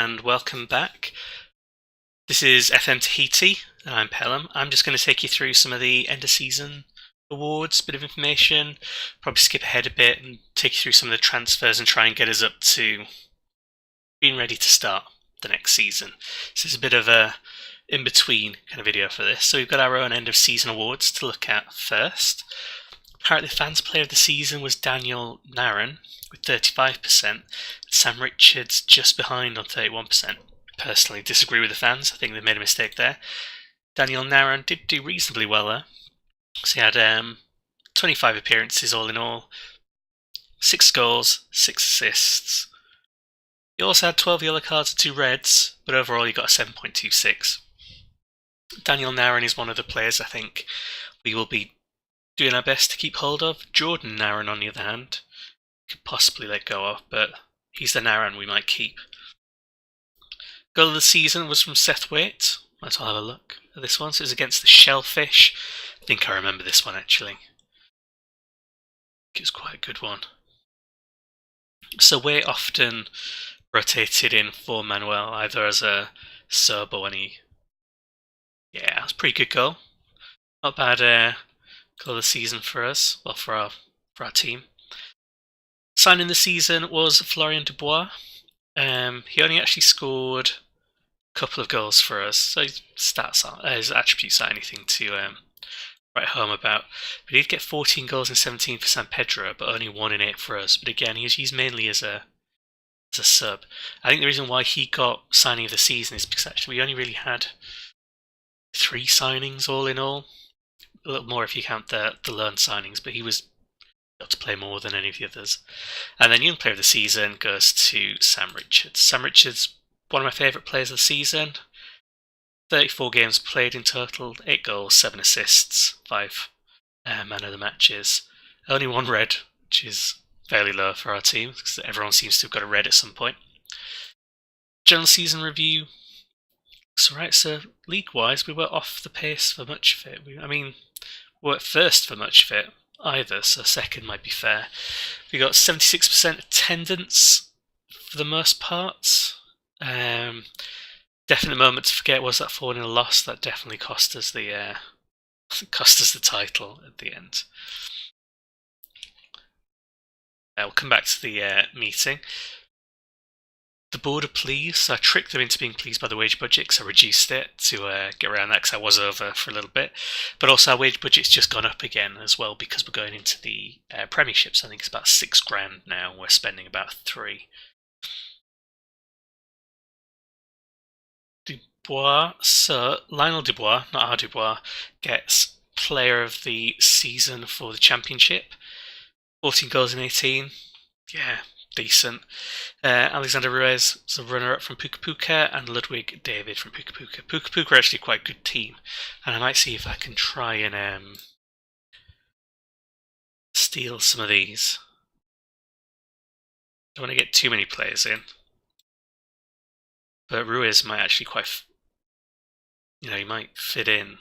and welcome back. This is FM Tahiti, and I'm Pelham. I'm just going to take you through some of the end of season awards, bit of information, probably skip ahead a bit and take you through some of the transfers and try and get us up to being ready to start the next season. So it's a bit of a in-between kind of video for this. So we've got our own end of season awards to look at first. Apparently fans player of the season was Daniel Naran with 35%, Sam Richards just behind on 31%. Personally disagree with the fans, I think they made a mistake there. Daniel Naran did do reasonably well there. So he had 25 appearances all in all, 6 goals, 6 assists. He also had 12 yellow cards and 2 reds, but overall he got a 7.26. Daniel Naran is one of the players I think we will be doing our best to keep hold of. Jordan Naran, on the other hand, could possibly let go of, but he's the Naran we might keep. Goal of the season was from Seth Waite. Let's have a look at this one. So it was against the Shellfish. I think I remember this one actually. It was quite a good one. So Waite often rotated in for Manuel, either as a sub or when he... Yeah, it was a pretty good goal. Not bad goal of the season for us, well for our team. Signing the season was Florian Dubois. He only actually scored a couple of goals for us, so his stats aren't, his attributes aren't anything to write home about. But he did get 14 goals and 17 for San Pedro, but only 1 in 8 for us. But again, he's used mainly as a sub. I think the reason why he got signing of the season is because actually we only really had 3 signings all in all. A little more if you count the loan signings, but he was able to play more than any of the others. And then young player of the season goes to Sam Richards. Sam Richards, one of my favourite players of the season. 34 games played in total, 8 goals, 7 assists, 5 man of the matches. Only 1 red, which is fairly low for our team, because everyone seems to have got a red at some point. General season review. So league-wise, we were off the pace for much of it. We weren't first for much of it either, so second might be fair. We got 76% attendance for the most part. Definite moment to forget was that 4-0 loss. That definitely cost us the title at the end. We'll come back to the meeting. The board are pleased, so I tricked them into being pleased by the wage budget because I reduced it to get around that because I was over for a little bit. But also our wage budget's just gone up again as well because we're going into the premiership, so I think it's about $6,000 now. We're spending about 3. Dubois, so Lionel Dubois, not our Dubois, gets player of the season for the championship. 14 goals in 18. Yeah, decent. Alexander Ruiz was a runner-up from Puka Puka, and Ludwig David from Puka Puka. Puka Puka are actually quite a good team, and I might see if I can try and steal some of these. Don't want to get too many players in, but Ruiz might actually he might fit in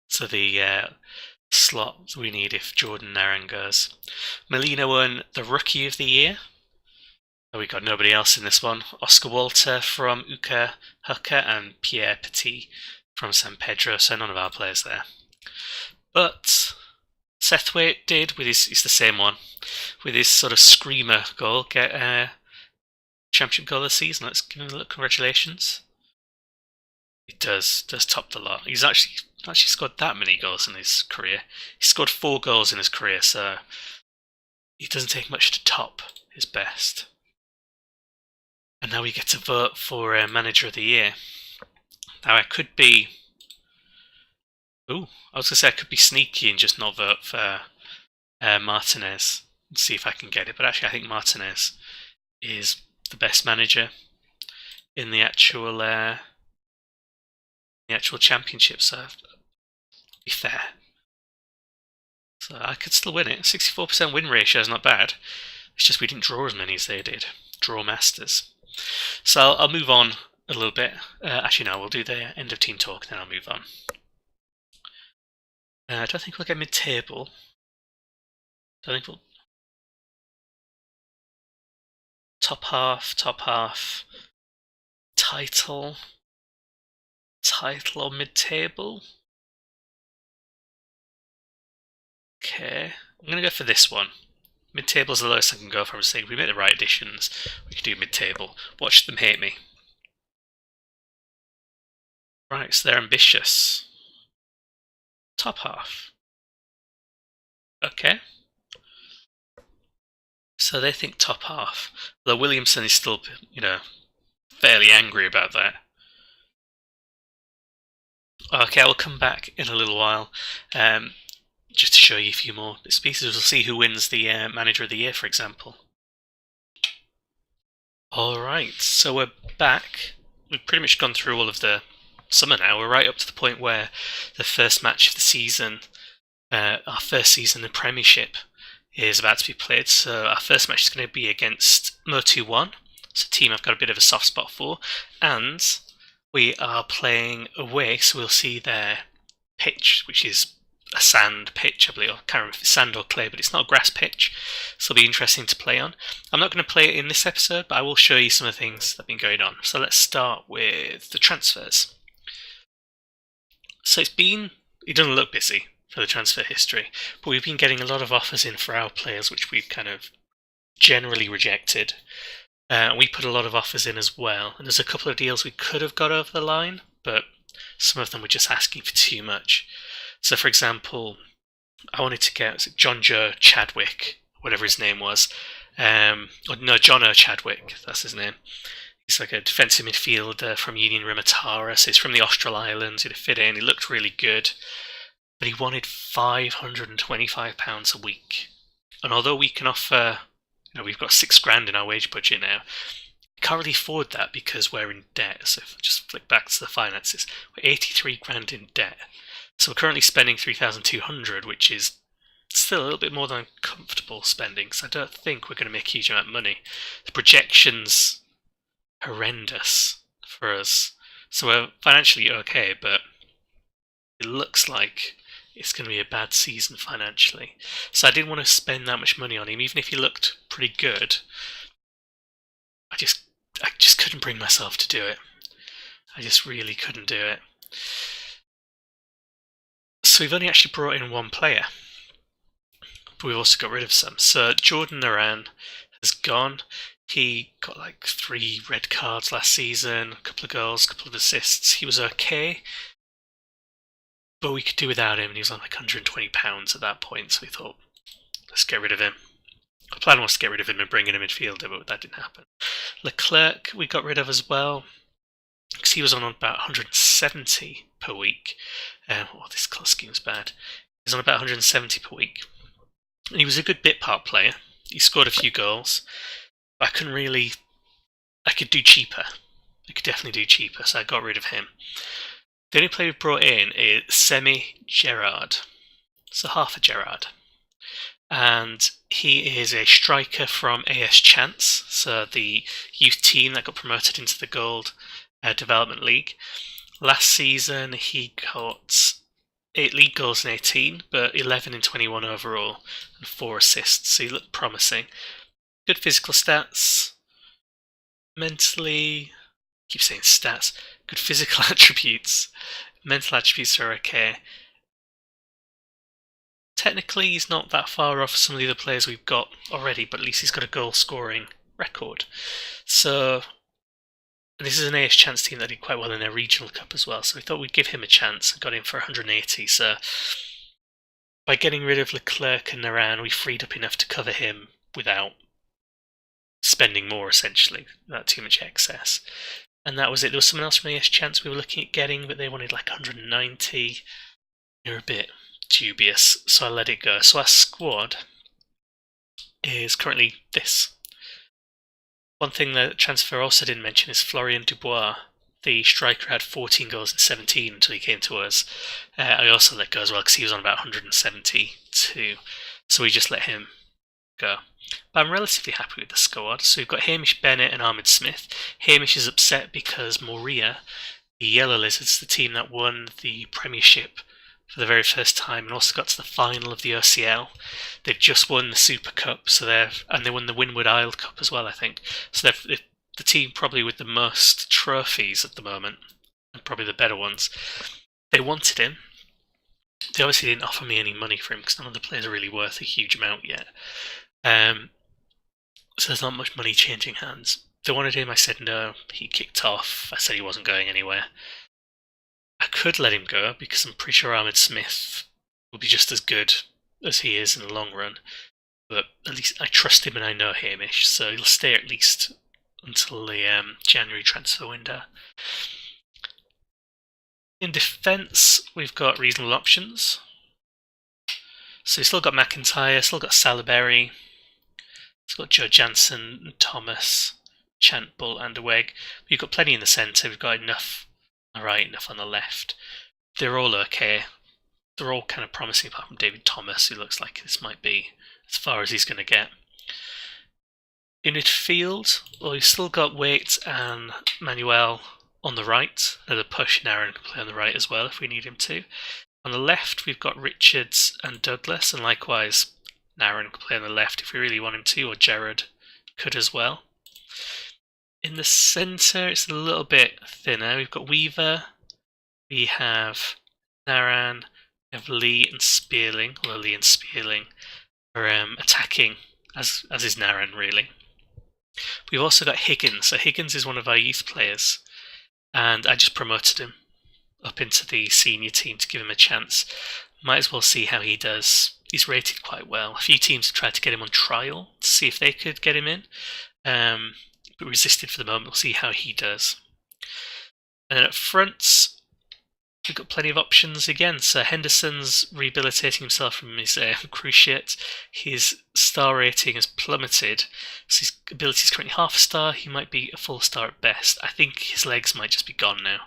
to the slot we need if Jordan Naran goes. Molina won the Rookie of the Year. We got nobody else in this one. Oscar Walter from Uka Huka and Pierre Petit from San Pedro, so none of our players there. But Seth Waite did, it's the same one, with his sort of screamer goal, get a championship goal of the season. Let's give him a look. Congratulations. He does top the lot. He's actually scored that many goals in his career. He scored 4 goals in his career, so it doesn't take much to top his best. And now we get to vote for Manager of the Year. Now I could be... I was going to say I could be sneaky and just not vote for Martinez and see if I can get it. But actually I think Martinez is the best manager in the actual championship, so be fair. So I could still win it. 64% win ratio is not bad. It's just we didn't draw as many as they did. Draw masters. So I'll move on a little bit. Actually, no, we'll do the end of team talk, then I'll move on. I don't think we'll get mid-table. Don't think we'll... Top half. Title or mid-table? Okay, I'm going to go for this one. Mid-table is the lowest I can go for. I'm saying if we make the right additions, we can do mid-table. Watch them hate me. Right, so they're ambitious. Top half. Okay. So they think top half. Though Williamson is still, fairly angry about that. Okay, I'll come back in a little while, just to show you a few more pieces. We'll see who wins the Manager of the Year, for example. Alright, so we're back. We've pretty much gone through all of the summer now. We're right up to the point where the first match of the season, our first season in Premiership, is about to be played. So our first match is going to be against Motu1. It's a team I've got a bit of a soft spot for. And we are playing away, so we'll see their pitch, which is a sand pitch, I believe. I can't remember if it's sand or clay, but it's not a grass pitch, so it'll be interesting to play on. I'm not going to play it in this episode, but I will show you some of the things that have been going on. So let's start with the transfers. So it doesn't look busy for the transfer history, but we've been getting a lot of offers in for our players, which we've kind of generally rejected. We put a lot of offers in as well, and there's a couple of deals we could have got over the line, but some of them were just asking for too much. So, for example, I wanted to get John Joe Chadwick, whatever his name was. John O. Chadwick, that's his name. He's like a defensive midfielder from Union Rimatara, so he's from the Austral Islands. He'd fit in, he looked really good, but he wanted £525 a week. And although we can offer, we've got £6,000 in our wage budget now, we can't really afford that because we're in debt. So if I just flick back to the finances, we're £83,000 in debt. So we're currently spending £3,200, which is still a little bit more than comfortable spending, because I don't think we're going to make a huge amount of money. The projection's horrendous for us. So we're financially okay, but it looks like it's going to be a bad season financially. So I didn't want to spend that much money on him, even if he looked pretty good. I just couldn't bring myself to do it. I just really couldn't do it. So we've only actually brought in one player, but we've also got rid of some. So Jordan Naran has gone. He got like 3 red cards last season, a couple of goals, a couple of assists. He was okay, but we could do without him, and he was on like £120 at that point, so we thought, let's get rid of him. The plan was to get rid of him and bring in a midfielder, but that didn't happen. Leclerc we got rid of as well, because he was on about 170 per week. This colour scheme's bad. He was on about 170 per week. And he was a good bit part player. He scored a few goals. But I could do cheaper. I could definitely do cheaper, so I got rid of him. The only player we brought in is Semi-Gerard. So half a Gerard. And he is a striker from AS Chance, so the youth team that got promoted into the Gold Development League. Last season he got 8 league goals in 18, but 11 in 21 overall, and 4 assists, so he looked promising. Good physical stats. Mentally, I keep saying stats. Good physical attributes. Mental attributes are okay. Technically, he's not that far off some of the other players we've got already, but at least he's got a goal-scoring record. So this is an AS Chance team that did quite well in their regional cup as well, so we thought we'd give him a chance and got him for 180. So by getting rid of Leclerc and Naran, we freed up enough to cover him without spending more, essentially, without too much excess. And that was it. There was someone else from AS Chance we were looking at getting, but they wanted like 190. They're a bit dubious, so I let it go. So our squad is currently this. One thing that transfer also didn't mention is Florian Dubois. The striker had 14 goals in 17 until he came to us. I also let go as well because he was on about 172, so we just let him go. But I'm relatively happy with the squad. So we've got Hamish Bennett and Ahmed Smith. Hamish is upset because Moria, the Yellow Lizards, the team that won the Premiership for the very first time and also got to the final of the OCL. They've just won the Super Cup, and they won the Windward Isle Cup as well, I think. So they've the team probably with the most trophies at the moment, and probably the better ones. They wanted him. They obviously didn't offer me any money for him because none of the players are really worth a huge amount yet. So there's not much money changing hands. They wanted him, I said no. He kicked off. I said he wasn't going anywhere. I could let him go because I'm pretty sure Ahmed Smith will be just as good as he is in the long run. But at least I trust him and I know Hamish, so he'll stay at least until the January transfer window. In defence, we've got reasonable options. So we've still got McIntyre, still got Salaberry, still got Joe Jansen, Thomas, Chantbull, and Aweg. We've got plenty in the centre. We've got enough on the right, enough on the left. They're all okay. They're all kind of promising, apart from David Thomas, who looks like this might be as far as he's going to get. In midfield, well, we've still got Waite and Manuel on the right. Another push, and Aaron can play on the right as well if we need him to. On the left, we've got Richards and Douglas, and likewise, Aaron can play on the left if we really want him to, or Gerard could as well. In the centre, it's a little bit thinner. We've got Weaver, we have Naran, we have Lee and Spearling, although Lee and Spearling are attacking, as is Naran really. We've also got Higgins. So Higgins is one of our youth players, and I just promoted him up into the senior team to give him a chance. Might as well see how he does. He's rated quite well. A few teams have tried to get him on trial to see if they could get him in, but resisted for the moment. We'll see how he does. And then up front, we've got plenty of options again. So Henderson's rehabilitating himself from his cruciate. His star rating has plummeted. So his ability is currently half a star. He might be a full star at best. I think his legs might just be gone now.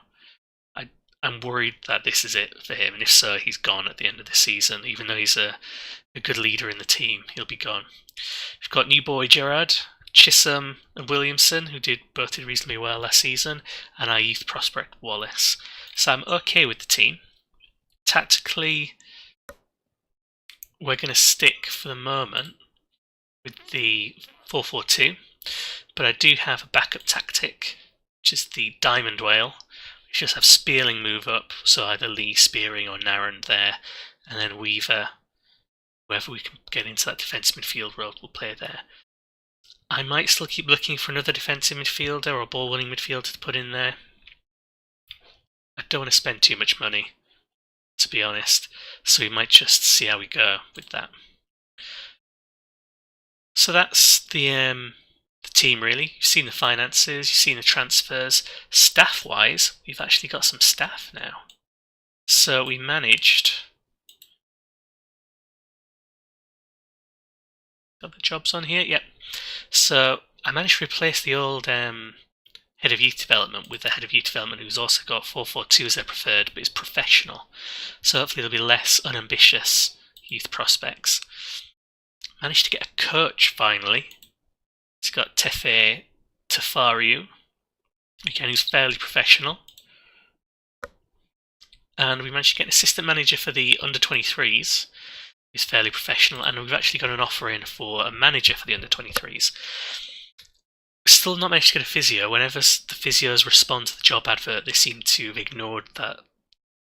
I'm worried that this is it for him, and if so, he's gone at the end of the season. Even though he's a good leader in the team, he'll be gone. We've got new boy Gerard, Chisholm and Williamson, who both did reasonably well last season, and our youth prospect Wallace. So I'm okay with the team. Tactically, we're going to stick for the moment with the 4-4-2, but I do have a backup tactic, which is the Diamond Whale. We just have Spearling move up, so either Lee, Spearing or Naran there, and then Weaver, whoever we can get into that defensive midfield role, will play there. I might still keep looking for another defensive midfielder or a ball-winning midfielder to put in there. I don't want to spend too much money, to be honest, so we might just see how we go with that. So that's the team really. You've seen the finances, you've seen the transfers. Staff-wise, we've actually got some staff now. So we managed... Got the jobs on here? Yep. So I managed to replace the old head of youth development with the head of youth development who's also got 4-4-2 as their preferred, but is professional. So hopefully there'll be less unambitious youth prospects. Managed to get a coach finally. He's got Tefe Tafariu, again, who's fairly professional. And we managed to get an assistant manager for the under-23s, who's fairly professional, and we've actually got an offer in for a manager for the under-23s. We've still not managed to get a physio. Whenever the physios respond to the job advert, they seem to have ignored that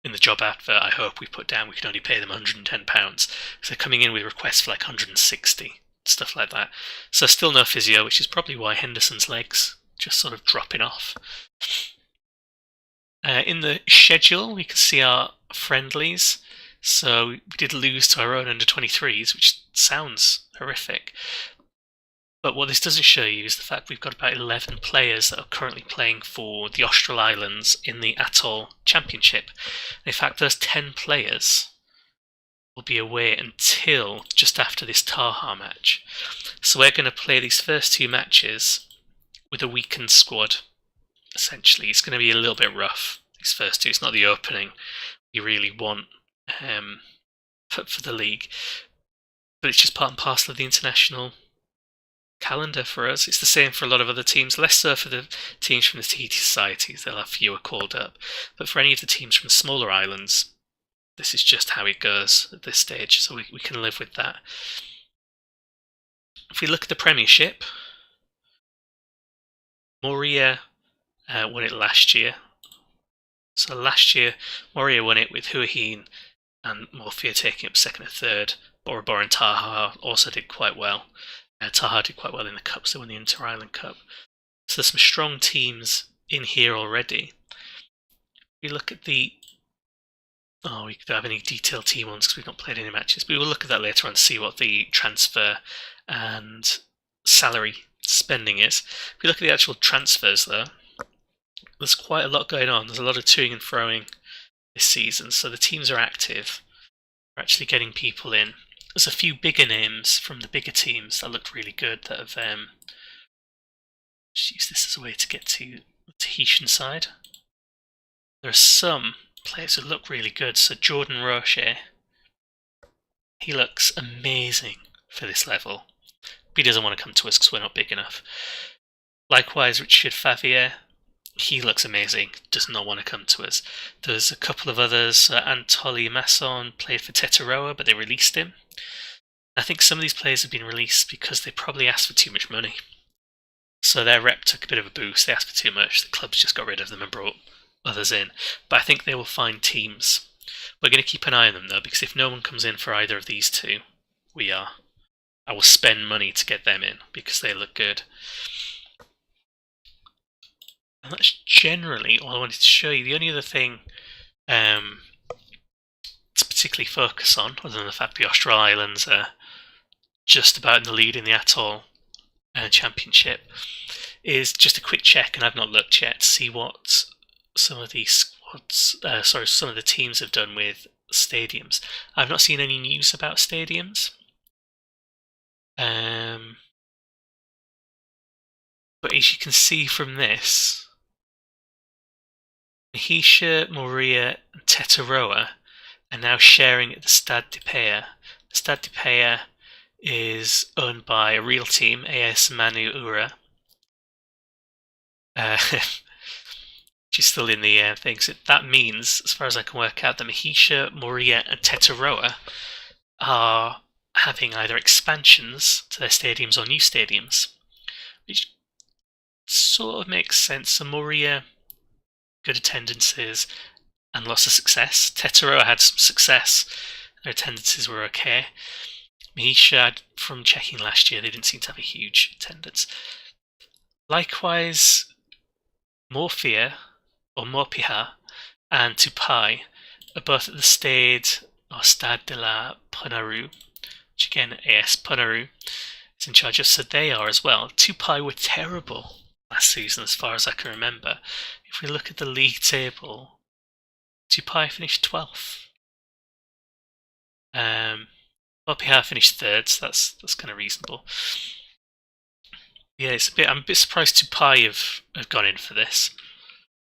in the job advert I hope we put down we can only pay them £110. So they're coming in with requests for like 160. Stuff like that. So still no physio, which is probably why Henderson's legs just sort of dropping off. In the schedule, we can see our friendlies. So we did lose to our own under-23s, which sounds horrific. But what this doesn't show you is the fact we've got about 11 players that are currently playing for the Austral Islands in the Atoll Championship. In fact, those 10 players will be away until just after this Taha match. So we're going to play these first two matches with a weakened squad, essentially. It's going to be a little bit rough, these first two. It's not the opening we really want for the league. But it's just part and parcel of the international calendar for us. It's the same for a lot of other teams, less so for the teams from the Tahiti Societies. They'll have fewer called up. But for any of the teams from the smaller islands, this is just how it goes at this stage, so we can live with that. If we look at the premiership, Moria won it last year. So last year, Moria won it with Huahine and Morphia taking up second and third. Bora Bora and Taha also did quite well. Taha did quite well in the Cups, they won the Inter-Island Cup. So there's some strong teams in here already. We look at the... Oh, we don't have any detailed team ones because we've not played any matches, but we'll look at that later on to see what the transfer and salary spending is. If we look at the actual transfers though, there's quite a lot going on. There's a lot of toing and froing this season, so the teams are active. We're actually getting people in. There's a few bigger names from the bigger teams that looked really good that have just used this as a way to get to the Tahitian side. There are some players who look really good. So Jordan Rocher, he looks amazing for this level. But he doesn't want to come to us because we're not big enough. Likewise, Richard Favier, he looks amazing, does not want to come to us. There's a couple of others. Anatoly Masson played for Tetaroa, but they released him. I think some of these players have been released because they probably asked for too much money. So their rep took a bit of a boost, they asked for too much, the clubs just got rid of them and brought others in. But I think they will find teams. We're going to keep an eye on them though, because if no one comes in for either of these two, we are. I will spend money to get them in, because they look good. And that's generally all I wanted to show you. The only other thing to particularly focus on, other than the fact the Austral Islands are just about in the lead in the Atoll Championship, is just a quick check, and I've not looked yet, to see what some of the squads, some of the teams have done with stadiums. I've not seen any news about stadiums. But as you can see from this, Mahisha, Moria, and Tetaroa are now sharing at the Stade de Paia. The Stade de Paia is owned by a real team, AS Manu Ura. Which is still in the things. That means, as far as I can work out, that Mahisha, Moria, and Tetaroa are having either expansions to their stadiums or new stadiums, which sort of makes sense. So Moria, good attendances and lots of success. Tetaroa had some success, their attendances were okay. Mahisha, from checking last year, they didn't seem to have a huge attendance. Likewise, Morphia, or Morpiha, and Tupai are both at the Stade de la Punaru, which again, AS Punaru is in charge of, so they are as well. Tupai were terrible last season as far as I can remember. If we look at the league table, Tupai finished 12th. Morpiha finished 3rd, so that's kind of reasonable. Yeah, I'm a bit surprised Tupai have gone in for this.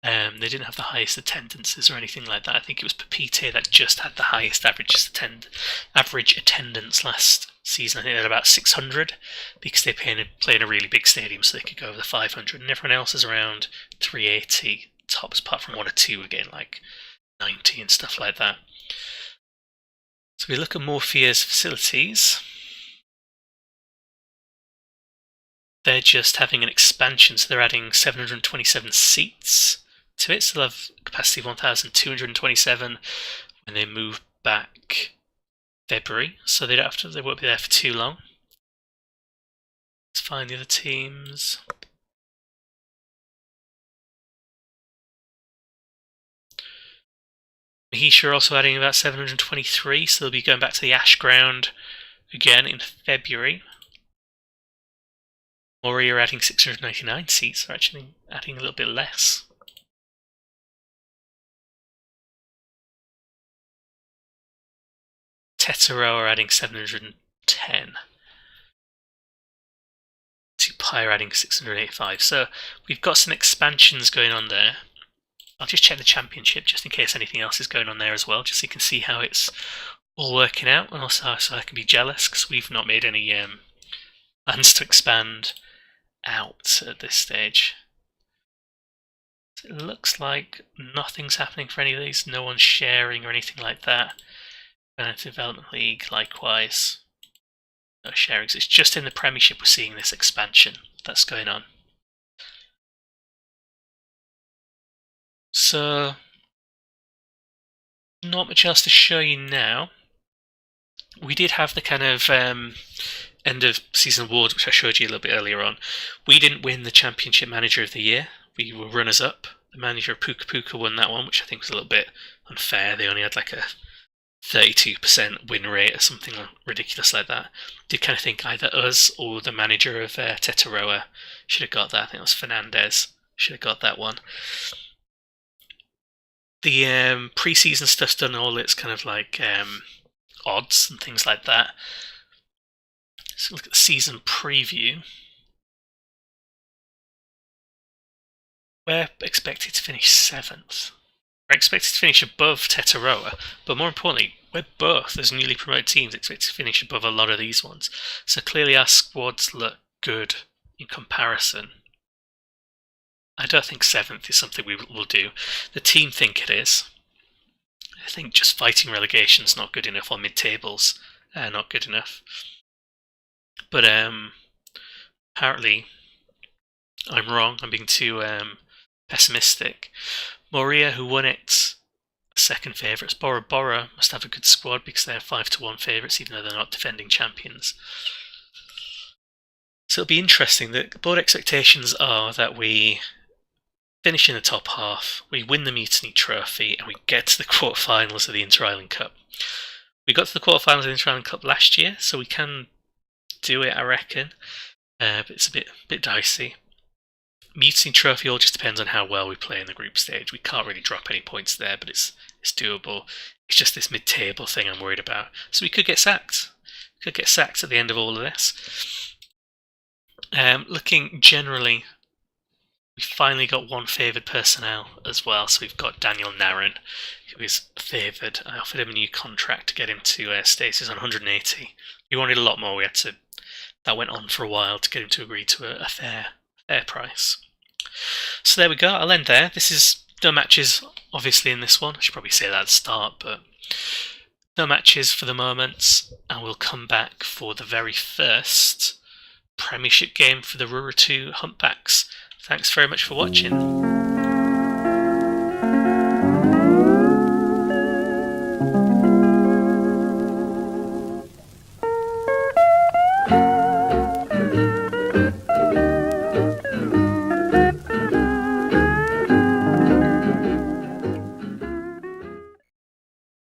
They didn't have the highest attendances or anything like that. I think it was Pepite that just had the highest average attendance last season. I think they had about 600 because they play in a really big stadium, so they could go over the 500. And everyone else is around 380 tops, apart from one or two again, like 90 and stuff like that. So we look at Morphia's facilities. They're just having an expansion, so they're adding 727 seats to it, so they'll have a capacity of 1,227 when they move back February, so they won't be there for too long. Let's find the other teams. Mahisha are also adding about 723, so they'll be going back to the Ash Ground again in February. Moria are adding 699 seats, they're actually adding a little bit less. Tetaroa are adding 710. Tupai are adding 685. So we've got some expansions going on there. I'll just check the championship just in case anything else is going on there as well, just so you can see how it's all working out, and also so I can be jealous because we've not made any plans to expand out at this stage. So it looks like nothing's happening for any of these, no one's sharing or anything like that. And Development League, likewise, no sharing. It's just in the Premiership we're seeing this expansion that's going on. So, not much else to show you now. We did have the kind of end of season awards, which I showed you a little bit earlier on. We didn't win the Championship Manager of the Year. We were runners-up. The manager of Puka Puka won that one, which I think was a little bit unfair. They only had like a 32% win rate or something ridiculous like that. Did kind of think either us or the manager of Tetaroa should have got that. I think it was Fernandez should have got that one. The pre-season stuff's done all its kind of like odds and things like that. So look at the season preview. We're expected to finish 7th. We're expected to finish above Tetaroa, but more importantly, we're both, as newly promoted teams, expected to finish above a lot of these ones. So clearly our squads look good in comparison. I don't think 7th is something we will do. The team think it is. I think just fighting relegation's not good enough, or mid-tables not good enough. But apparently I'm wrong. I'm being too pessimistic. Moria, who won it, second favourites. Bora Bora must have a good squad because they're 5-1 favourites, even though they're not defending champions. So it'll be interesting. The board expectations are that we finish in the top half, we win the Mutiny Trophy, and we get to the quarterfinals of the Inter-Island Cup. We got to the quarterfinals of the Inter-Island Cup last year, so we can do it, I reckon. But it's a bit dicey. Mutiny Trophy all just depends on how well we play in the group stage. We can't really drop any points there, but it's doable. It's just this mid-table thing I'm worried about. So we could get sacked. Could get sacked at the end of all of this. Looking generally, we finally got one favoured personnel as well. So we've got Daniel Naran, who is favoured. I offered him a new contract to get him to stasis on 180. We wanted a lot more. That went on for a while to get him to agree to a fair price. So there we go. I'll end there. This is no matches, obviously, in this one. I should probably say that at the start, but no matches for the moment. And we'll come back for the very first Premiership game for the Ruratu Humpbacks. Thanks very much for watching.